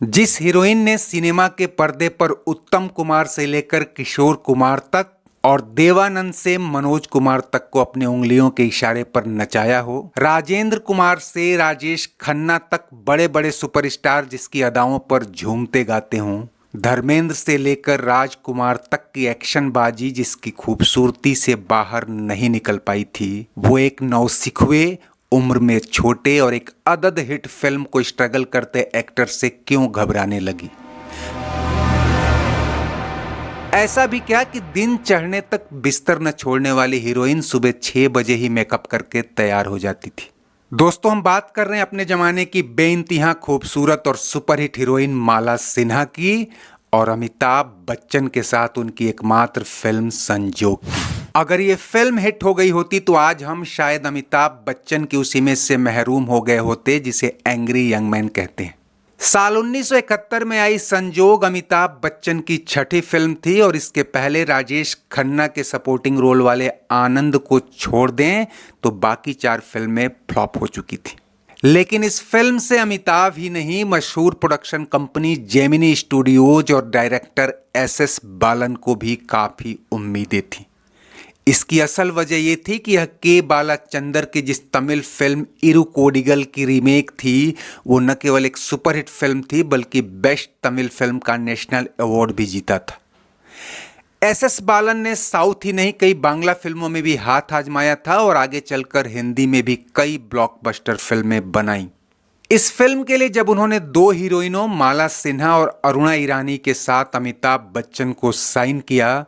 जिस हीरोइन ने सिनेमा के पर्दे पर उत्तम कुमार से लेकर किशोर कुमार तक और देवानंद से मनोज कुमार तक को अपने उंगलियों के इशारे पर नचाया हो, राजेंद्र कुमार से राजेश खन्ना तक बड़े बड़े सुपरस्टार जिसकी अदाओं पर झूमते गाते हों, धर्मेंद्र से लेकर राजकुमार तक की एक्शनबाजी जिसकी खूबसूरती से बाहर नहीं निकल पाई थी, वो एक नौसिखुए उम्र में छोटे और एक अदद हिट फिल्म को स्ट्रगल करते एक्टर से क्यों घबराने लगी। ऐसा भी क्या कि दिन चढ़ने तक बिस्तर न छोड़ने वाली हीरोइन सुबह 6 बजे ही मेकअप करके तैयार हो जाती थी। दोस्तों, हम बात कर रहे हैं अपने जमाने की बेइंतहा खूबसूरत और सुपरहिट हीरोइन माला सिन्हा की और अमिताभ बच्चन के साथ उनकी एकमात्र फिल्म संजोग की। अगर ये फिल्म हिट हो गई होती तो आज हम शायद अमिताभ बच्चन की उस इमेज से महरूम हो गए होते जिसे एंग्री यंग मैन कहते हैं। साल 1971 में आई संजोग अमिताभ बच्चन की छठी फिल्म थी और इसके पहले राजेश खन्ना के सपोर्टिंग रोल वाले आनंद को छोड़ दें तो बाकी 4 फिल्में फ्लॉप हो चुकी थी। लेकिन इस फिल्म से अमिताभ ही नहीं, मशहूर प्रोडक्शन कंपनी जेमिनी स्टूडियोज और डायरेक्टर एस बालन को भी काफी उम्मीदें थी। इसकी असल वजह यह थी कि यह के बालाचंदर की जिस तमिल फिल्म इरुकोडिगल की रीमेक थी, वो न केवल एक सुपरहिट फिल्म थी बल्कि बेस्ट तमिल फिल्म का नेशनल अवार्ड भी जीता था। एस बालन ने साउथ ही नहीं कई बांग्ला फिल्मों में भी हाथ आजमाया था और आगे चलकर हिंदी में भी कई ब्लॉकबस्टर फिल्में बनाई। इस फिल्म के लिए जब उन्होंने 2 हीरोइनों माला सिन्हा और अरुणा ईरानी के साथ अमिताभ बच्चन को साइन किया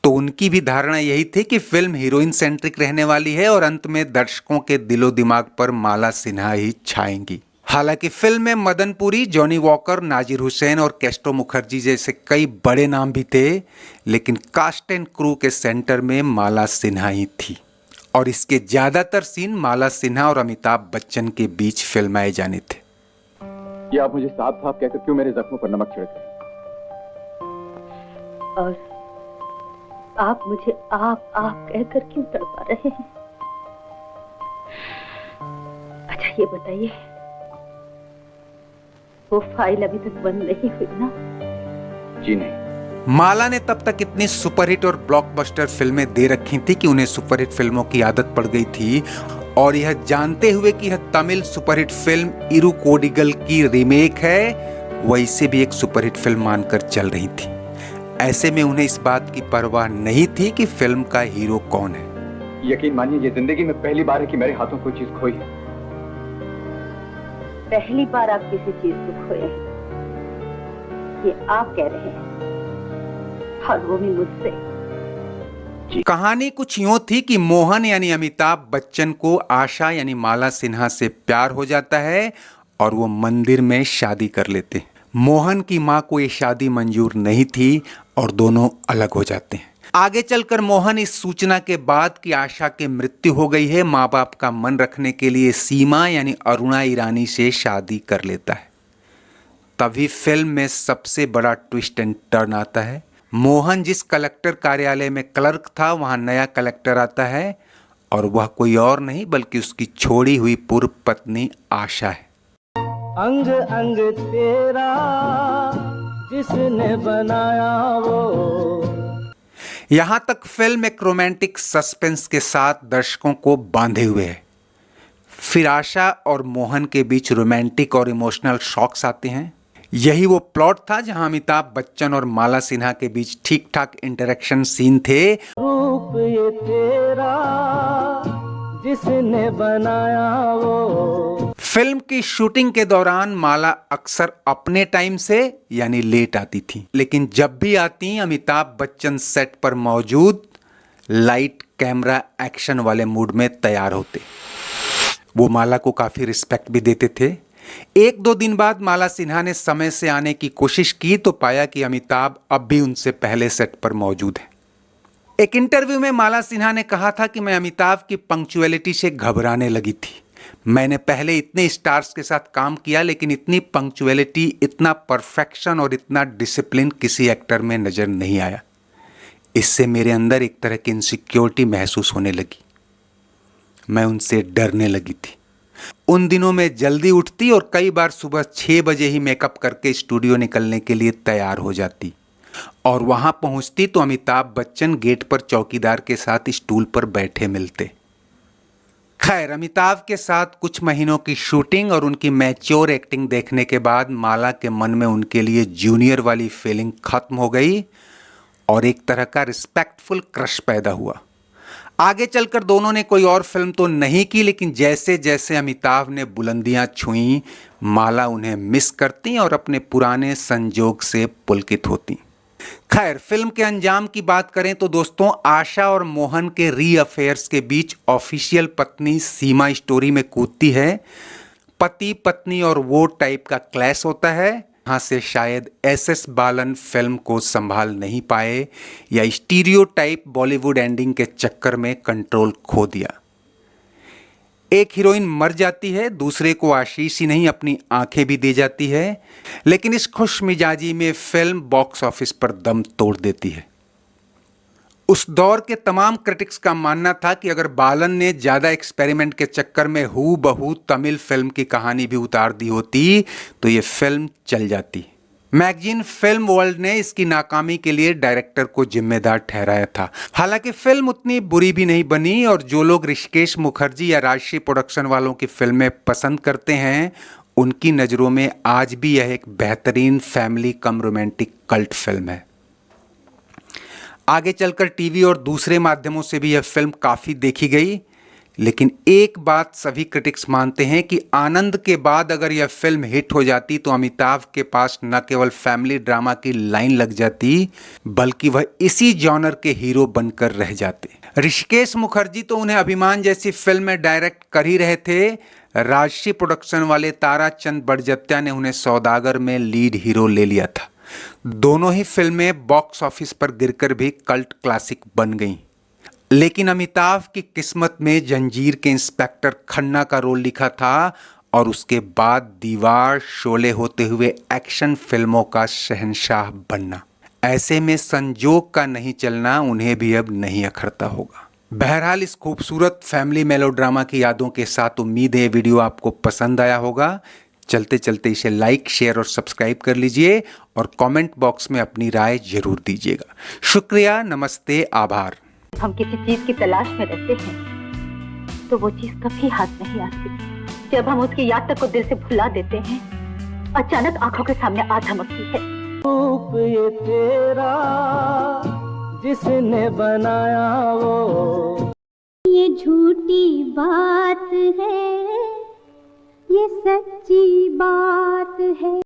तो उनकी भी धारणा यही थी कि फिल्म हीरोइन सेंट्रिक रहने वाली है और अंत में दर्शकों के दिलो दिमाग पर माला सिन्हा ही छाएंगी। हालांकि फिल्म में मदन पुरी, जॉनी वॉकर, नाजिर हुसैन और केस्टो मुखर्जी जैसे कई बड़े नाम भी थे, लेकिन कास्ट एंड क्रू के सेंटर में माला सिन्हा ही थी और इसके ज्यादातर सीन माला सिन्हा और अमिताभ बच्चन के बीच फिल्माए जाने थे। ये आप मुझे साफ साफ कहकर क्यों मेरे जख्मों पर नमक छिड़क रहे? और आप मुझे आप कहकर क्यों तड़पा रहे हैं? अच्छा ये बताइए, वो फाइल अभी तक बंद नहीं हुई ना? जी नहीं। माला ने तब तक इतनी सुपरहिट और ब्लॉकबस्टर फिल्में दे रखी थी कि उन्हें सुपरहिट फिल्मों की आदत पड़ गई थी और यह जानते हुए कि यह तमिल सुपरहिट फिल्म इरुकोडिगल की रीमेक है, वह इसे भी एक सुपरहिट फिल्म मानकर चल रही थी। ऐसे में उन्हें इस बात की परवाह नहीं थी कि फिल्म का हीरो कौन है। यकीन मानिए ये जिंदगी में पहली बार है कि मेरे हाथों कोई चीज खोई है। पहली बार आप किसी चीज को खोए हैं, ये आप कह रहे हैं, और वो भी मुझसे। कहानी कुछ यूं थी कि मोहन यानी अमिताभ बच्चन को आशा यानी माला सिन्हा से प्यार हो जाता है और वो मंदिर में शादी कर लेते हैं। मोहन की मां को ये शादी मंजूर नहीं थी और दोनों अलग हो जाते हैं। आगे चलकर मोहन इस सूचना के बाद कि आशा की मृत्यु हो गई है, माँ बाप का मन रखने के लिए सीमा यानी अरुणा ईरानी से शादी कर लेता है। तभी फिल्म में सबसे बड़ा ट्विस्ट एंड टर्न आता है। मोहन जिस कलेक्टर कार्यालय में क्लर्क था, वहां नया कलेक्टर आता है और वह कोई और नहीं बल्कि उसकी छोड़ी हुई पूर्व पत्नी आशा है। अंग अंग तेरा जिसने बनाया वो। यहां तक फिल्म एक रोमांटिक सस्पेंस के साथ दर्शकों को बांधे हुए है। फिर आशा और मोहन के बीच रोमांटिक और इमोशनल शॉक्स आते हैं। यही वो प्लॉट था जहां अमिताभ बच्चन और माला सिन्हा के बीच ठीक ठाक इंटरेक्शन सीन थे। रूप ये तेरा जिसने बनाया वो। फिल्म की शूटिंग के दौरान माला अक्सर अपने टाइम से यानी लेट आती थी, लेकिन जब भी आती अमिताभ बच्चन सेट पर मौजूद लाइट कैमरा एक्शन वाले मूड में तैयार होते। वो माला को काफी रिस्पेक्ट भी देते थे। 1-2 दिन बाद माला सिन्हा ने समय से आने की कोशिश की तो पाया कि अमिताभ अब भी उनसे पहले सेट पर मौजूद है। एक इंटरव्यू में माला सिन्हा ने कहा था कि मैं अमिताभ की पंक्चुअलिटी से घबराने लगी थी। मैंने पहले इतने स्टार्स के साथ काम किया लेकिन इतनी पंक्चुअलिटी, इतना परफेक्शन और इतना डिसिप्लिन किसी एक्टर में नजर नहीं आया। इससे मेरे अंदर एक तरह की इनसिक्योरिटी महसूस होने लगी। मैं उनसे डरने लगी थी। उन दिनों में जल्दी उठती और कई बार सुबह 6 बजे ही मेकअप करके स्टूडियो निकलने के लिए तैयार हो जाती और वहां पहुंचती तो अमिताभ बच्चन गेट पर चौकीदार के साथ स्टूल पर बैठे मिलते। खैर, अमिताभ के साथ कुछ महीनों की शूटिंग और उनकी मैच्योर एक्टिंग देखने के बाद माला के मन में उनके लिए जूनियर वाली फीलिंग खत्म हो गई और एक तरह का रिस्पेक्टफुल क्रश पैदा हुआ। आगे चलकर दोनों ने कोई और फिल्म तो नहीं की, लेकिन जैसे जैसे अमिताभ ने बुलंदियां छुई, माला उन्हें मिस करती और अपने पुराने संजोग से पुलकित होती। खैर, फिल्म के अंजाम की बात करें तो दोस्तों, आशा और मोहन के री अफेयर्स के बीच ऑफिशियल पत्नी सीमा स्टोरी में कूदती है। पति पत्नी और वो टाइप का क्लैश होता है। यहाँ से शायद एस बालन फिल्म को संभाल नहीं पाए या स्टीरियोटाइप बॉलीवुड एंडिंग के चक्कर में कंट्रोल खो दिया। एक हीरोइन मर जाती है, दूसरे को आशीष ही नहीं अपनी आंखें भी दे जाती है, लेकिन इस खुश मिजाजी में फिल्म बॉक्स ऑफिस पर दम तोड़ देती है। उस दौर के तमाम क्रिटिक्स का मानना था कि अगर बालन ने ज्यादा एक्सपेरिमेंट के चक्कर में हू बहू तमिल फिल्म की कहानी भी उतार दी होती तो ये फिल्म चल जाती। मैगजीन फिल्म वर्ल्ड ने इसकी नाकामी के लिए डायरेक्टर को जिम्मेदार ठहराया था। हालांकि फिल्म उतनी बुरी भी नहीं बनी और जो लोग ऋषिकेश मुखर्जी या राजश्री प्रोडक्शन वालों की फिल्में पसंद करते हैं, उनकी नज़रों में आज भी यह एक बेहतरीन फैमिली कम रोमांटिक कल्ट फिल्म है। आगे चलकर टीवी और दूसरे माध्यमों से भी यह फिल्म काफ़ी देखी गई, लेकिन एक बात सभी क्रिटिक्स मानते हैं कि आनंद के बाद अगर यह फिल्म हिट हो जाती तो अमिताभ के पास न केवल फैमिली ड्रामा की लाइन लग जाती, बल्कि वह इसी जॉनर के हीरो बनकर रह जाते। ऋषिकेश मुखर्जी तो उन्हें अभिमान जैसी फिल्म में डायरेक्ट कर ही रहे थे। राजश्री प्रोडक्शन वाले ताराचंद बड़जत्या ने उन्हें सौदागर में लीड हीरो ले लिया था। दोनों ही फिल्में बॉक्स ऑफिस पर गिरकर भी कल्ट क्लासिक बन गईं। लेकिन अमिताभ की किस्मत में जंजीर के इंस्पेक्टर खन्ना का रोल लिखा था और उसके बाद दीवार, शोले होते हुए एक्शन फिल्मों का शहंशाह बनना। ऐसे में संजोग का नहीं चलना उन्हें भी अब नहीं अखरता होगा। बहरहाल, इस खूबसूरत फैमिली मेलोड्रामा की यादों के साथ उम्मीद है वीडियो आपको पसंद आया होगा। चलते चलते इसे लाइक, शेयर और सब्सक्राइब कर लीजिए और कमेंट बॉक्स में अपनी राय जरूर दीजिएगा। शुक्रिया, नमस्ते, आभार। हम किसी चीज की तलाश में रहते हैं तो वो चीज कभी हाथ नहीं आती। जब हम उसकी याद तक को दिल से भुला देते हैं, अचानक आंखों के सामने आ धमकती है। रूप ये तेरा जिसने बनाया वो, ये झूठी बात है, ये सच्ची बात है।